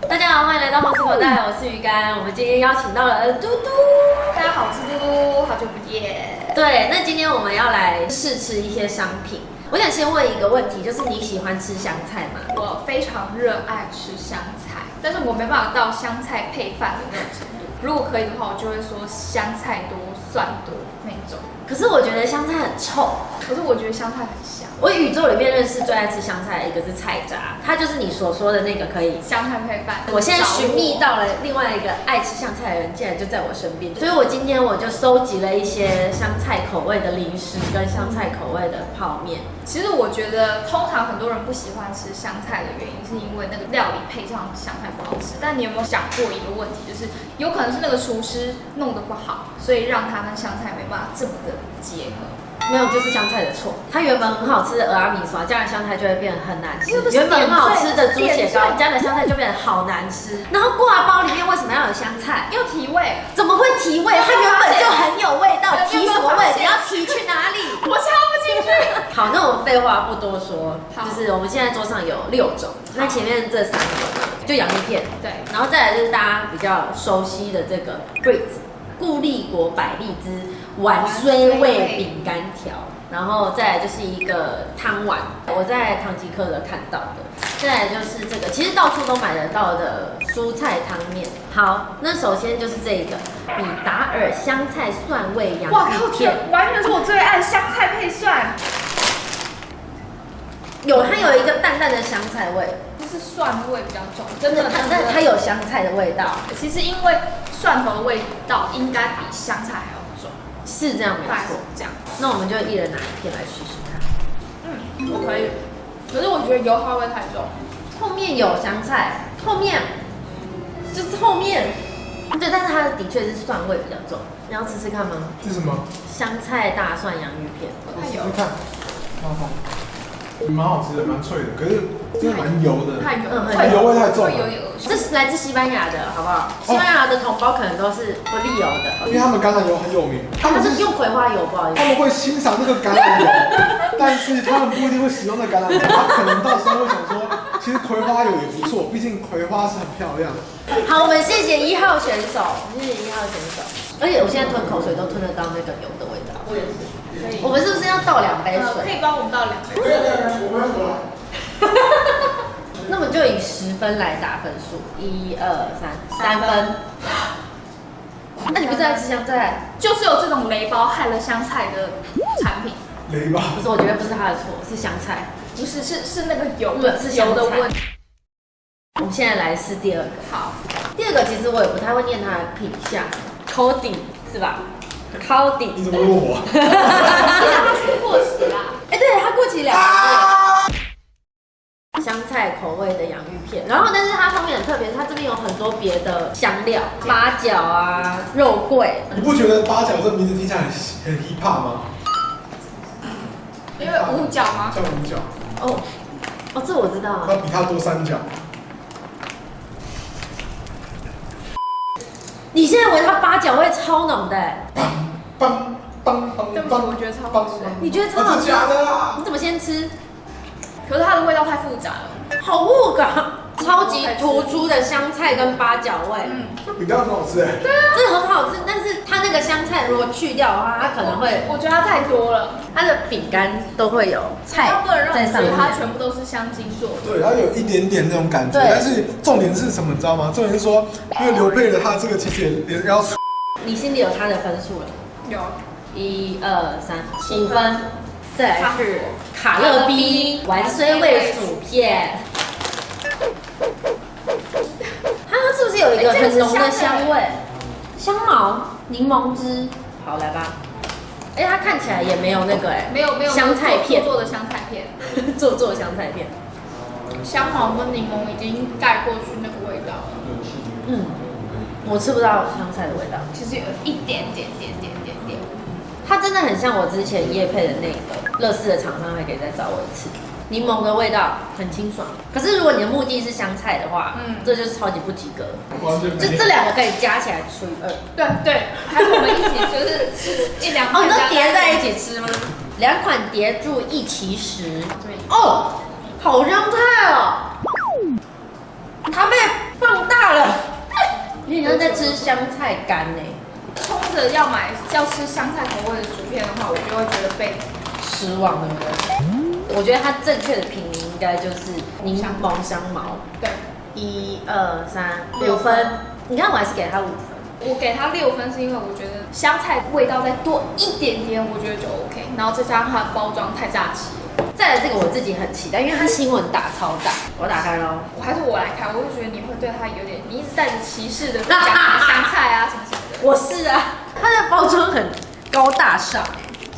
大家好，欢迎来到后视口袋，我是鱼竿。我们今天邀请到了嘟嘟。大家好，我是嘟嘟，好久不见。对，那今天我们要来试吃一些商品。我想先问一个问题，就是你喜欢吃香菜吗？我非常热爱吃香菜，但是我没办法到香菜配饭的那种程度。如果可以的话，我就会说香菜多、蒜多那种。可是我觉得香菜很臭。可是我觉得香菜很香。我宇宙里面认识最爱吃香菜的一个是菜渣，它就是你所说的那个可以香菜配饭。我现在寻觅到了另外一个爱吃香菜的人，竟然就在我身边，所以我今天我就收集了一些香菜口味的零食跟香菜口味的泡面。其实我觉得，通常很多人不喜欢吃香菜的原因，是因为那个料理配上香菜不好吃。但你有没有想过一个问题，就是有可能是那个厨师弄得不好，所以让它跟香菜没办法这么的结合。没有，就是香菜的错。它原本很好吃的蚵仔米刷加了香菜就会变得很难吃，原本很好吃的猪血糕加了香菜就变得好难吃。然后挂包里面为什么要有香菜？要提味？怎么会提味？它原本就很有味道，提什么味？你要提去哪里？我插不进去。好，那我们废话不多说，就是我们现在桌上有6种，那前面这3种就洋芋片，对，然后再来就是大家比较熟悉的这个 Ritz 固力果百利滋丸荽味饼干条，然后再来就是一个汤碗，我在唐吉诃德看到的，再来就是这个，其实到处都买得到的蔬菜汤面。好，那首先就是这个比达尔香菜蒜味洋芋片，完全是我最爱香菜配蒜。它有一个淡淡的香菜味，就是蒜味比较重，真的。但它有香菜的味道。其实因为蒜头的味道应该比香菜还要重，是这样没错。这样，那我们就一人拿一片来试试看。我可以。可是我觉得油花味太重。后面有香菜，后面就是后面，对，但是它的确是蒜味比较重。你要吃吃看吗？是什么？香菜大蒜洋芋片。我试试看，好好。蛮好吃的，蛮脆的，可是真的蛮油的，太油，油味太重了，会有点恶心。这是来自西班牙的，好不好？西班牙的同胞可能都是不沥油的，因为他们橄榄油很有名，他们是用葵花油，不好意思。他们会欣赏那个橄榄油，但是他们不一定会使用那橄榄油，他可能到时候会想说，其实葵花油也不错，毕竟葵花是很漂亮。好，我们谢谢1号选手，谢谢1号选手。而且我现在吞口水都吞得到那个油的味道。我也是。我们是不是要倒2杯水？可以帮我们倒2杯。我们要怎么来？那我们就以10分来打分数，1、2、3，3分。那你不是在吃香菜？就是有这种雷包害了香菜的产品。雷吧？不是，我觉得不是他的错，是香菜。不是，是那个油，是油的问题。我们现在来试第2个。好，第2个其实我也不太会念它的品相 ，coding 是吧？coding。你怎么问我？它是过时啦。对，它过期2个月。香菜口味的洋芋片，然后但是它上面很特别，它这边有很多别的香料，八角啊、肉桂。你不觉得八角这名字听起来很 hip hop 吗？因为五角吗？叫五角。哦，这我知道啊。那比它多3角。你现在闻它八角味超浓的，对不起，我觉得超好吃。你觉得超好吃？假的啦！你怎么先吃？可是它的味道太复杂了，好复杂，超级突出的香菜跟八角味。比较很好吃哎。对啊，这很好吃，但是它那个香菜如果去掉的话，它可能会，我觉得它太多了。它的饼干都会有菜在上面，它全部都是香精做的。对，它有一点点那种感觉，但是重点是什么，你知道吗？重点是说，因为刘佩的他这个其实也要。你心里有他的分数了？有，1、2、3， 5分。再来是卡乐 B 丸荽味薯片，它是不是有一个很浓的香味？香茅、柠檬汁。好，来吧。它看起来也没有那个没有香菜片做的香菜片，做香菜片。香茅跟柠檬已经盖过去那个味道了。我吃不到香菜的味道，其实有一点点。它真的很像我之前业配的那个乐事的厂商，还可以再找我一次。柠檬的味道很清爽，可是如果你的目的是香菜的话，这就是超级不及格。就这2个可以加起来除以2。对，还有我们一起就是吃1、2块。你都叠在一起吃吗？2款叠住一起食。好香菜哦！它被放们在吃香菜干呢。冲着要吃香菜口味的薯片的话，我就会觉得被失望，对不对？我觉得它正确的评语应该就是柠檬香茅。对，1、2、3，5分。你看我还是给它5分。我给它6分，是因为我觉得香菜味道再多一点点，我觉得就 OK。然后再加上它的包装太炸气了。再来这个我自己很期待，因为它新闻打超大。我打开喽。还是我来看，我就觉得你会对它有点，你一直带着歧视的讲香菜啊什么什么的。我是啊，它的包装很高大上，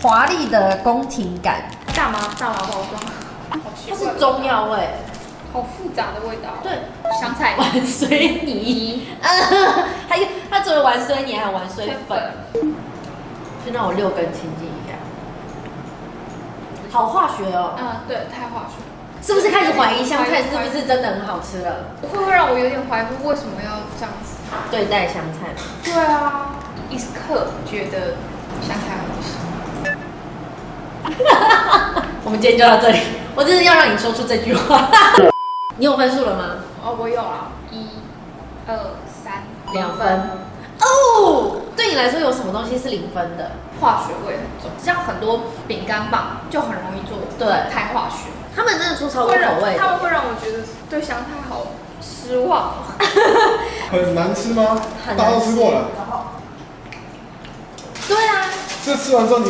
华丽的宫廷感。大麻包装，好奇怪。它是中药味。好复杂的味道。对，香菜玩水泥，还有它除了玩水泥，还有玩水粉。先让我6根亲近一下。好化学哦。对，太化学。是不是开始怀疑香菜是不是真的很好吃了？会不会让我有点怀疑为什么要这样子对待香菜？对啊，一刻觉得香菜很不行。我们今天就到这里，我真的要让你说出这句话。你有分数了吗？哦，我有啊，1、2、3， 2分。哦，对你来说有什么东西是0分的？化学味很重，像很多饼干棒就很容易做对太化学。他们真的出超多口味的，他们会让我觉得对香菜好失望。很难吃吗？很难吃大家都吃过了。对啊，这吃完之后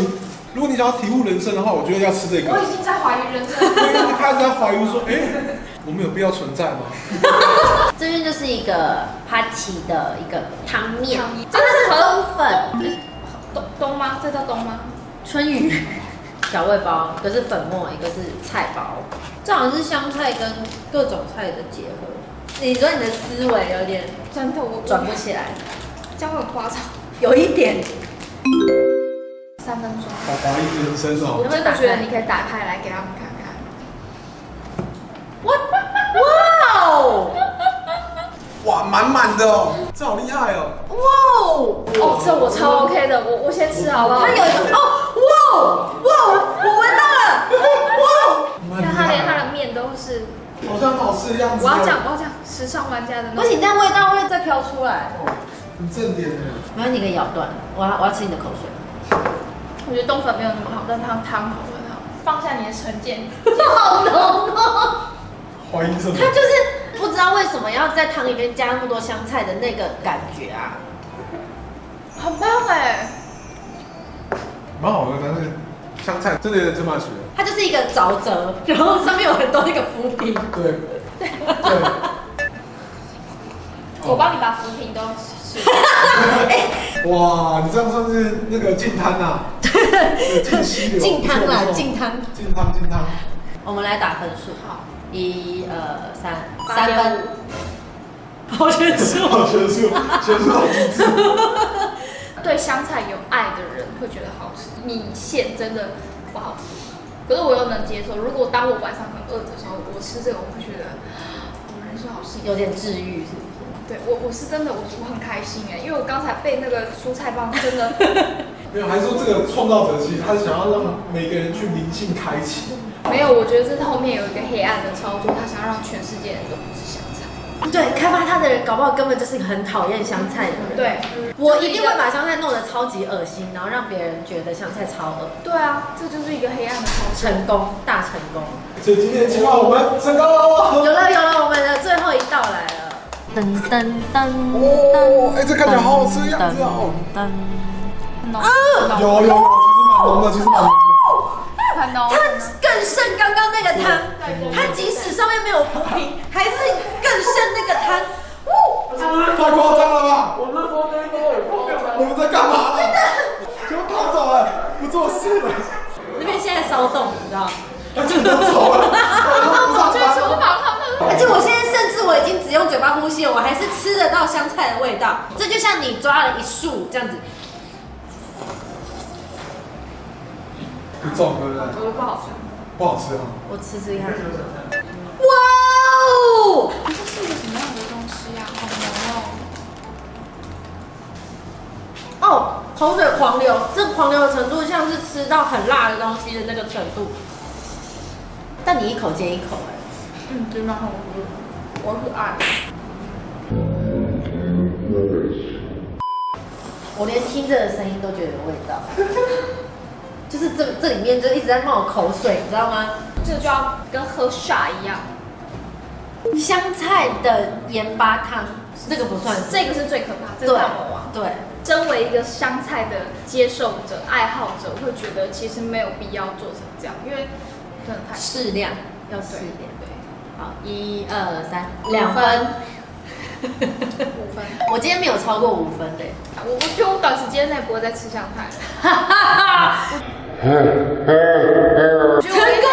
如果你想要体悟人生的话，我觉得要吃这个。我已经在怀疑人生。因为你开始在怀疑说，我们有必要存在吗？这边就是一个帕奇的一个汤面，这个是河粉，冬吗？这叫冬吗？春雨小味包，一个是粉末，一个是菜包，这好像是香菜跟各种菜的结合。你说你的思维有点真的我转不起来，这样会很夸张。有一点。3分钟。好怀疑人生哦。我真的觉得你可以打开来给他们看看。哇哦！哇，满满的哦，这好厉害哦。哇哦！哦，这我超 OK 的，我先吃好不好？它有一个哇我闻到了！哇！看它连它的面都是，好像很好吃的样子。我要讲时尚玩家的那种。不行，但味道会再飘出来。很正点的。没有，你可以咬断。我要吃你的口水。我觉得冬粉没有那么好，但汤好很好。放下你的成见。好浓哦！怀疑什么？它就是不知道为什么要在汤里面加那么多香菜的那个感觉啊，很棒哎！蛮好的，但是香菜真的有点 too much 了。它就是一个沼泽，然后上面有很多那个浮萍。对。我帮你把浮萍都吃。哇，你这样算是那个净滩呐？对，净溪流。净汤啦，净汤。净汤。我们来打分数。好，1、2、3，3分。好学术。好学术好机智。对香菜有爱的人会觉得好吃，米线真的不好吃。可是我又能接受，如果当我晚上很饿的时候，我吃这个，我会觉得我人生好幸福，有点治愈，是不是？对我是真的，我很开心哎，因为我刚才被那个蔬菜棒真的没有，还说这个创造者其实他是想要让每个人去灵性开启。没有，我觉得这后面有一个黑暗的操作，他想要让全世界人都不吃香菜。对，开发它的人搞不好根本就是一个很讨厌香菜的人。对，我一定会把香菜弄得超级恶心，然后让别人觉得香菜超恶。对啊，这就是一个黑暗的操作。成功，大成功！所以今天的计划我们成功了。有了，我们的最后一道来了。噔噔噔哦，这看起来好好吃的样子哦。很浓，其实蛮浓的。很浓。它更胜刚刚那个汤，它即使上面没有浮萍，还是更胜那个汤。太夸张了吧！你们在干嘛？真的，全部跑走了，不做事了。那边现在骚动，你知道？他真的走了，我去厨房，而且我现在甚至我已经只用嘴巴呼吸了，我还是吃得到香菜的味道。这就像你抓了一束这样子。不重，对不对？我觉得不好吃。不好吃啊！我吃看。哇哦！这是一个什么样的东西呀？好浓哦！哦，口水狂流，这狂流的程度像是吃到很辣的东西的那个程度。但你一口接一口哎。真的很好吃，我是爱。我连听着的声音都觉得有味道，就是这里面就一直在冒口水，你知道吗？这个就要跟喝 shot 一样，香菜的盐巴汤，这个不算是，这个是最可怕，这个大魔王。对，身为一个香菜的接受者、爱好者，我会觉得其实没有必要做成这样，因为真的太适量，要适量。对，好，1、2、3，2分。 5分。我今天没有超过5分的。我觉得我短时间内不会再吃香菜了。成功！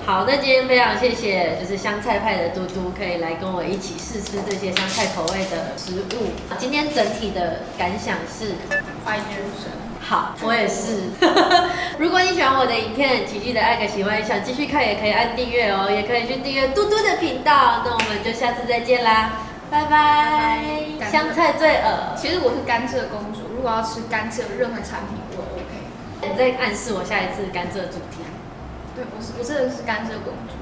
好，那今天非常谢谢，就是香菜派的嘟嘟可以来跟我一起试吃这些香菜口味的食物。今天整体的感想是怀念入神。好，我也是。如果你喜欢我的影片，请记得按个喜欢，想继续看也可以按订阅哦，也可以去订阅嘟嘟的频道。那我们就下次再见啦，拜拜。香菜最恶。其实我是甘蔗公主，如果要吃甘蔗任何产品，我 OK。你在暗示我下一次甘蔗主题。对，我真的是甘蔗公主。